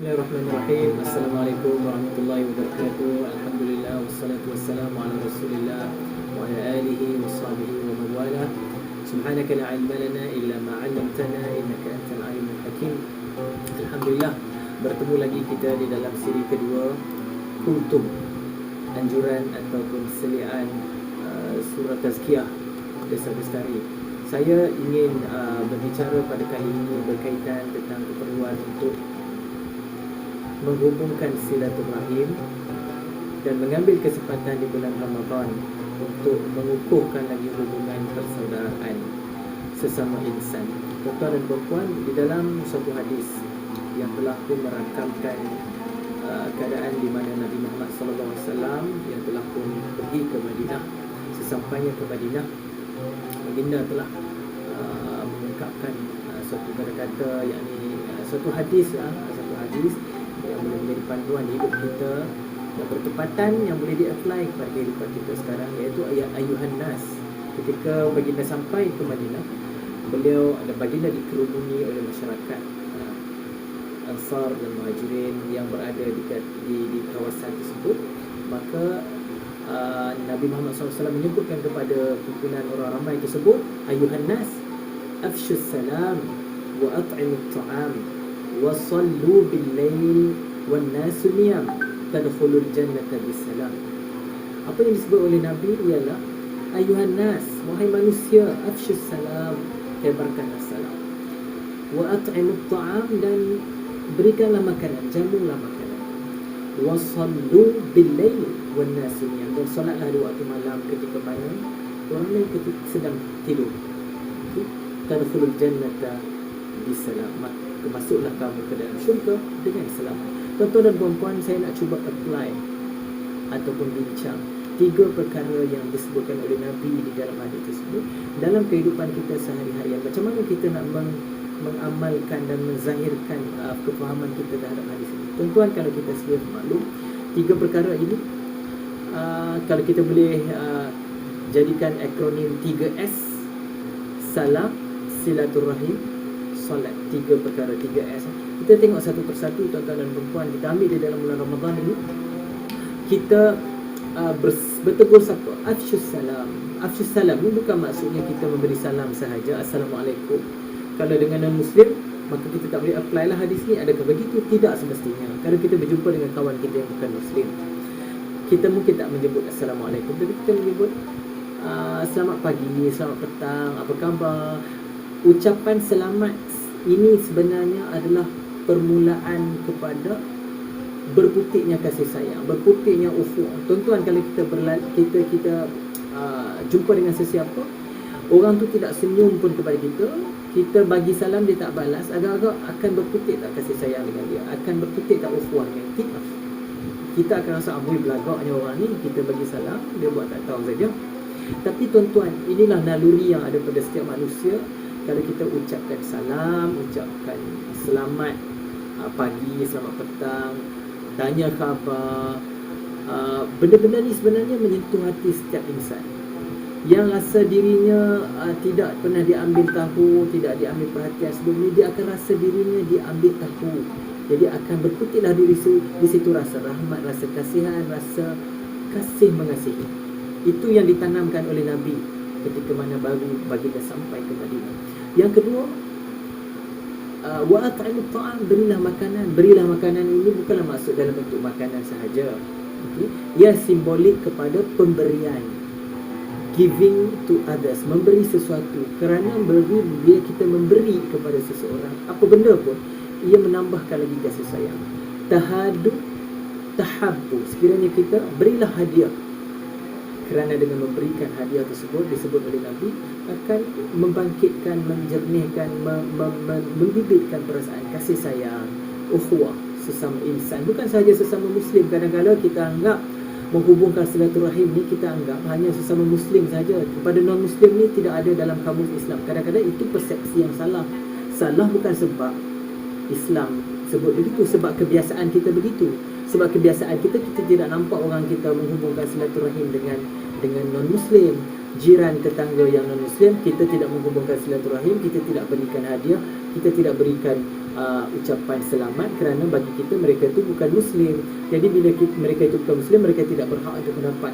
Bismillahirrahmanirrahim. Assalamualaikum warahmatullahi wabarakatuh. Alhamdulillah wassalatu wassalamu ala Rasulillah wa ala alihi wa sahbihi wa man wala. Subhanaka la ilma lana illa ma 'allamtana innaka antal alimul hakim. Alhamdulillah, bertemu lagi kita di dalam siri kedua Kultum, anjuran ataupun selian surah Tazkiyah Desa Bestari. Saya ingin berbicara pada kali ini berkaitan tentang keperluan untuk menghubungkan silaturahim dan mengambil kesempatan di bulan Ramadan untuk mengukuhkan lagi hubungan persaudaraan sesama insan. Tuan-tuan dan puan-puan, di dalam suatu hadis yang berlaku merakamkan keadaan di mana Nabi Muhammad SAW yang telah pun pergi ke Madinah, sesampainya ke Madinah, baginda telah mengungkapkan suatu kata-kata, yakni satu hadis yang boleh menjadi panduan hidup kita yang bertepatan, yang boleh di-apply kepada kehidupan kita sekarang, iaitu ayat ayuhan nas. Ketika baginda sampai ke Madinah, beliau dan baginda dikerumuni oleh masyarakat Ansar dan Muhajirin yang berada di kawasan tersebut. Maka Nabi Muhammad SAW menyebutkan kepada kumpulan orang ramai tersebut, ayuhan nas afshus salam wa at'imut ta'am wa sallu bil lail wan nasu niyam tadkhulul jannata bisalam. Apa yang disebut oleh Nabi ialah ayuhan nas, wahai manusia, afshus salam, tebarkanlah salam, wa at'imut ta'am, dan berikanlah makanan, jamulah makanan, wa sallu bil lail wan nasu niyam, dan solatlah di waktu malam ketika mana orang lain sedang tidur. Tadkhulul jannata bisalam, masuklah kamu ke dalam syurga dengan selamat. Tuan-tuan dan puan-puan, saya nak cuba apply ataupun bincang 3 perkara yang disebutkan oleh Nabi di dalam hadis tersebut dalam kehidupan kita sehari-hari. Macam mana kita nak mengamalkan dan menzahirkan kefahaman kita terhadap hadis ini. Tuan-tuan, kalau kita sedia maklum 3 perkara ini, kalau kita boleh jadikan akronim 3S: salam, silaturahim, solat. 3 perkara, 3S. Kita tengok satu persatu, tuan-tuan dan perempuan. Kita ambil di dalam bulan Ramadan ini, kita bertegur sapa, afshus salam. Afshus salam ini bukan maksudnya kita memberi salam sahaja, assalamualaikum. Kalau dengan non-muslim, maka kita tak boleh apply lah hadis ni. Adakah begitu? Tidak semestinya. Kalau kita berjumpa dengan kawan kita yang bukan muslim, kita mungkin tak menyebut assalamualaikum, tapi kita menyebut selamat pagi, selamat petang, apa khabar. Ucapan selamat ini sebenarnya adalah permulaan kepada berputiknya kasih sayang, berputiknya ukhuwah. Tuan-tuan, kalau kita jumpa dengan sesiapa, orang tu tidak senyum pun kepada kita, kita bagi salam dia tak balas, agak-agak akan berputik tak kasih sayang dengan dia, akan berputik tak ukhuwah dengan kita. Kita akan rasa amboi belagaknya orang ni, kita bagi salam, dia buat tak tahu saja. Tapi tuan-tuan, inilah naluri yang ada pada setiap manusia. Kalau kita ucapkan salam, ucapkan selamat pagi, selamat petang, tanya khabar, benda-benda ni sebenarnya menyentuh hati setiap insan yang rasa dirinya tidak pernah diambil tahu, tidak diambil perhatian sebelum ni. Dia akan rasa dirinya diambil tahu. Jadi akan berputiklah di situ rasa rahmat, rasa kasihan, rasa kasih mengasihi. Itu yang ditanamkan oleh Nabi ketika mana baru baginda sampai ke Madinah. Yang kedua, wa at'imut ta'am, berilah makanan. Berilah makanan ini bukanlah maksud dalam bentuk makanan sahaja. Okay? Ia simbolik kepada pemberian, giving to others, memberi sesuatu. Kerana bila kita memberi kepada seseorang apa benda pun, ia menambahkan lagi kasih sayang. Tahadu tahabbu, sekiranya kita berilah hadiah, kerana dengan memberikan hadiah tersebut, disebut oleh Nabi, akan membangkitkan, menjernihkan, membibitkan perasaan kasih sayang, ukhuwah sesama insan. Bukan sahaja sesama muslim. Kadang-kadang kita anggap menghubungkan silaturahim ni, kita anggap hanya sesama muslim saja. Kepada non-muslim ni tidak ada dalam kamus Islam. Kadang-kadang itu persepsi yang salah. Salah bukan sebab Islam sebut begitu, sebab kebiasaan kita begitu. Sebab kebiasaan kita tidak nampak orang kita menghubungkan silaturahim dengan non-muslim. Jiran tetangga yang non-muslim, kita tidak menghubungkan silaturahim, kita tidak berikan hadiah, kita tidak berikan ucapan selamat, kerana bagi kita mereka itu bukan Muslim. Jadi bila mereka itu bukan Muslim, mereka tidak berhak untuk mendapat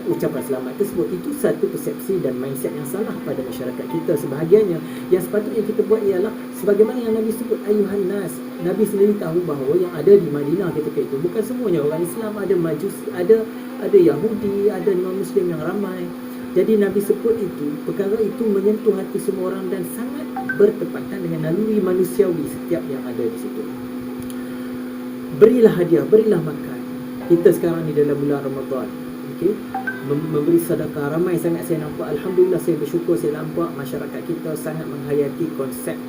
ucapan selamat tersebut. Itu satu persepsi dan mindset yang salah pada masyarakat kita sebahagiannya. Yang sepatutnya kita buat ialah sebagaimana yang Nabi sebut, ayuhan nas. Nabi sendiri tahu bahawa yang ada di Madinah ketika itu bukan semuanya orang Islam, ada Majusi, ada Yahudi, ada non-Muslim yang ramai. Jadi Nabi sebut itu, perkara itu menyentuh hati semua orang dan sangat bertepatan dengan naluri manusiawi setiap yang ada di situ. Berilah hadiah, berilah makan. Kita sekarang ni dalam bulan Ramadan, okey, memberi sedekah. Ramai sangat saya nampak, alhamdulillah, saya bersyukur saya nampak masyarakat kita sangat menghayati konsep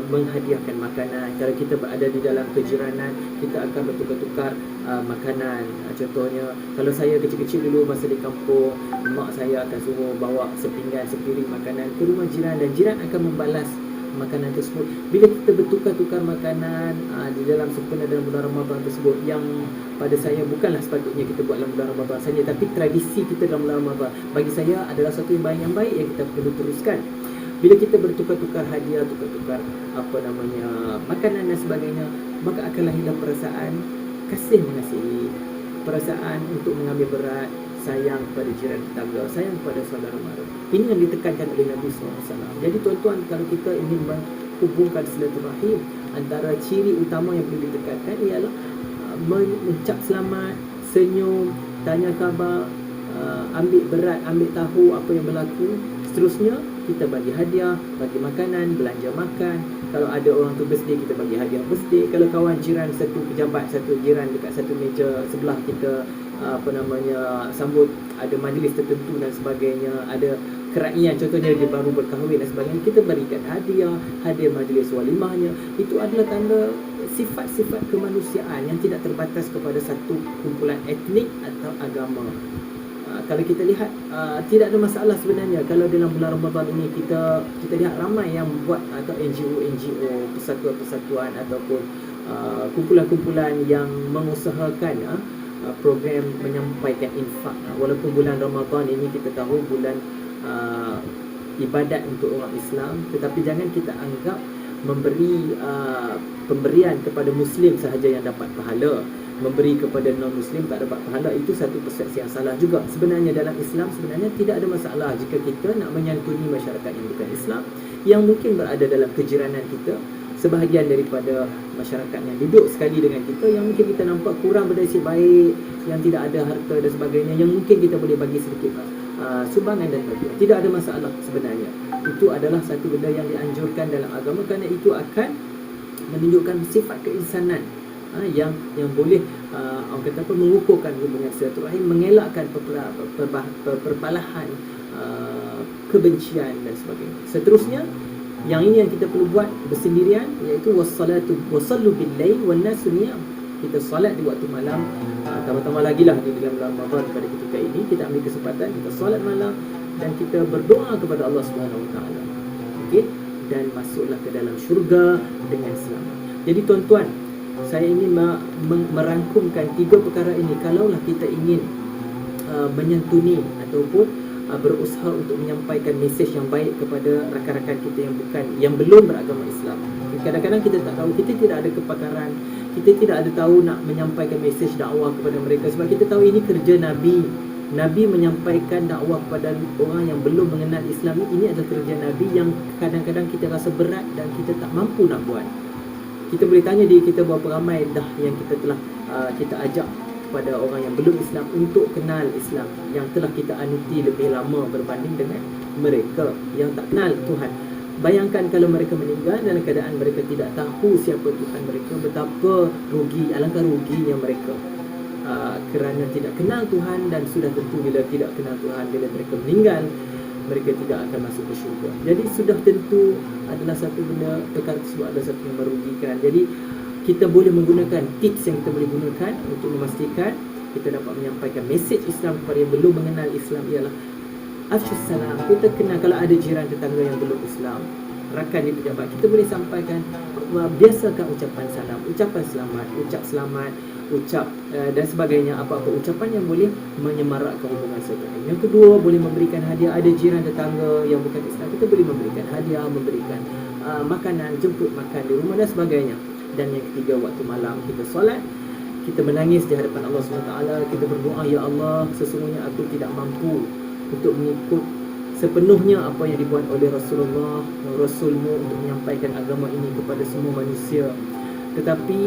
menghadiahkan makanan. Kalau kita berada di dalam kejiranan, kita akan bertukar-tukar makanan. Contohnya, kalau saya kecil-kecil dulu masa di kampung, mak saya akan suruh bawa sepinggan, sepiring makanan ke rumah jiran, dan jiran akan membalas makanan tersebut. Bila kita bertukar-tukar makanan di dalam sempena dalam bulan Ramadan tersebut, yang pada saya bukanlah sepatutnya kita buat dalam bulan Ramadan saja, tapi tradisi kita dalam bulan Ramadan bagi saya adalah satu yang baik yang kita perlu teruskan. Bila kita bertukar-tukar hadiah, tukar-tukar makanan dan sebagainya, maka akan lahirlah perasaan kasih mengasihi, perasaan untuk mengambil berat, sayang kepada jiran tetangga, sayang kepada saudara mara. Ini yang ditekankan oleh Nabi SAW. Jadi tuan-tuan, kalau kita ingin menghubungkan silaturahim, antara ciri utama yang perlu ditekankan ialah mengucap selamat, senyum, tanya khabar, ambil berat, ambil tahu apa yang berlaku. Seterusnya, kita bagi hadiah, bagi makanan, belanja makan. Kalau ada orang tu birthday, kita bagi hadiah birthday. Kalau kawan jiran, satu pejabat, satu jiran dekat satu meja sebelah kita, sambut, ada majlis tertentu dan sebagainya, ada keraian, contohnya dia baru berkahwin dan sebagainya, kita berikan hadiah majlis walimahnya. Itu adalah tanda sifat-sifat kemanusiaan yang tidak terbatas kepada satu kumpulan etnik atau agama. Kalau kita lihat, tidak ada masalah sebenarnya kalau dalam bulan Ramadan ini kita lihat ramai yang buat, atau NGO, persatuan-persatuan ataupun kumpulan-kumpulan yang mengusahakan program menyampaikan infak. Walaupun bulan Ramadan ini kita tahu bulan ibadat untuk orang Islam, tetapi jangan kita anggap memberi pemberian kepada Muslim sahaja yang dapat pahala, memberi kepada non-Muslim tak dapat pahala. Itu satu persepsi yang salah juga. Sebenarnya dalam Islam sebenarnya tidak ada masalah jika kita nak menyantuni masyarakat yang bukan Islam, yang mungkin berada dalam kejiranan kita, sebahagian daripada masyarakat yang duduk sekali dengan kita, yang mungkin kita nampak kurang bernasib baik, yang tidak ada harta dan sebagainya, yang mungkin kita boleh bagi sedikit sumbangan dan hadiah. Tidak ada masalah sebenarnya. Itu adalah satu benda yang dianjurkan dalam agama, kerana itu akan menunjukkan sifat keinsanan yang boleh orang kata apa, mengukuhkan hubungan silaturahim, mengelakkan perbalahan, kebencian dan sebagainya. Seterusnya, yang ini yang kita perlu buat bersendirian, iaitu wasallu bil lail wan nasu niyam. Kita solat di waktu malam, tambah-tambah lagi lah di dalam Ramadan pada ketika ini kita ambil kesempatan, kita solat malam dan kita berdoa kepada Allah Subhanahu Wa Taala. Okey, dan masuklah ke dalam syurga dengan selamat. Jadi tuan-tuan, saya ingin merangkumkan tiga perkara ini. Kalaulah kita ingin menyantuni ataupun berusaha untuk menyampaikan mesej yang baik kepada rakan-rakan kita yang belum beragama Islam. Kadang-kadang kita tak tahu, kita tidak ada kepakaran, kita tidak ada tahu nak menyampaikan mesej dakwah kepada mereka, sebab kita tahu ini kerja Nabi. Nabi menyampaikan dakwah kepada orang yang belum mengenal Islam. Ini adalah kerja Nabi yang kadang-kadang kita rasa berat dan kita tak mampu nak buat. Kita boleh tanya diri kita berapa ramai dah yang kita telah kita ajak kepada orang yang belum Islam untuk kenal Islam, yang telah kita anuti lebih lama berbanding dengan mereka yang tak kenal Tuhan. Bayangkan kalau mereka meninggal dalam keadaan mereka tidak tahu siapa Tuhan mereka, betapa rugi, alangkah ruginya mereka kerana tidak kenal Tuhan. Dan sudah tentu bila tidak kenal Tuhan, bila mereka meninggal, mereka tidak akan masuk ke syurga. Jadi sudah tentu adalah satu benda, perkara tersebut adalah satu yang merugikan. Jadi kita boleh menggunakan tips yang kita boleh gunakan untuk memastikan kita dapat menyampaikan mesej Islam kepada yang belum mengenal Islam, ialah afshus salam. Kita kenal, kalau ada jiran tetangga yang belum Islam, rakan di pejabat, kita boleh sampaikan, biasakan ucapan salam, ucapan selamat, ucap selamat, ucap dan sebagainya, apa-apa ucapan yang boleh menyemarakkan hubungan silaturahim. Yang kedua, boleh memberikan hadiah. Ada jiran tetangga yang bukan Islam, kita boleh memberikan hadiah, memberikan makanan, jemput makan di rumah dan sebagainya. Dan yang ketiga, waktu malam kita solat, kita menangis di hadapan Allah SWT, kita berdoa, ya Allah, sesungguhnya aku tidak mampu untuk mengikut sepenuhnya apa yang dibuat oleh Rasulullah, Rasulmu untuk menyampaikan agama ini kepada semua manusia. Tetapi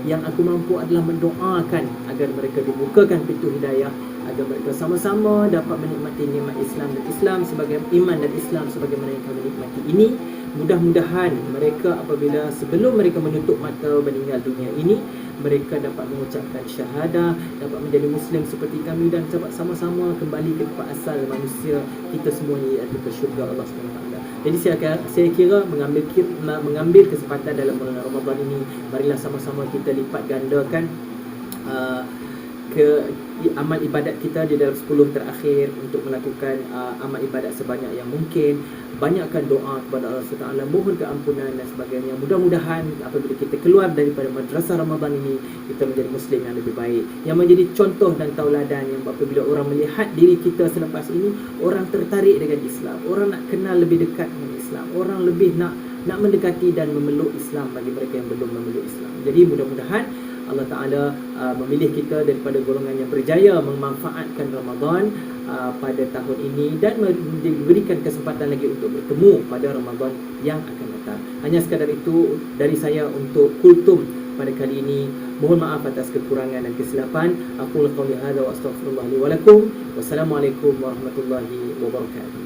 yang aku mampu adalah mendoakan agar mereka dibukakan pintu hidayah, agar mereka sama-sama dapat menikmati nikmat Islam dan Islam sebagai iman dan Islam sebagaimana yang kami nikmati ini. Mudah-mudahan mereka apabila sebelum mereka menutup mata meninggal dunia ini, mereka dapat mengucapkan syahadah, dapat menjadi Muslim seperti kami dan dapat sama-sama kembali ke tempat asal manusia kita semua ni, iaitu ke syurga Allah SWT. Jadi saya kira mengambil kesempatan dalam bulan Ramadan ini, marilah sama-sama kita lipat gandakan ke amal ibadat kita di dalam 10 terakhir untuk melakukan amal ibadat sebanyak yang mungkin. Banyakkan doa kepada Allah SWT, mohon keampunan dan sebagainya. Mudah-mudahan apabila kita keluar daripada madrasah Ramadan ini, kita menjadi Muslim yang lebih baik, yang menjadi contoh dan tauladan, yang apabila orang melihat diri kita selepas ini, orang tertarik dengan Islam, orang nak kenal lebih dekat dengan Islam, orang lebih nak mendekati dan memeluk Islam bagi mereka yang belum memeluk Islam. Jadi mudah-mudahan Allah Ta'ala memilih kita daripada golongan yang berjaya memanfaatkan Ramadan pada tahun ini dan diberikan kesempatan lagi untuk bertemu pada Ramadan yang akan datang. Hanya sekadar itu dari saya untuk kultum pada kali ini. Mohon maaf atas kekurangan dan kesilapan. Aqulu qawli hadza wa astaghfirullah li wa lakum. Wassalamualaikum warahmatullahi wabarakatuh.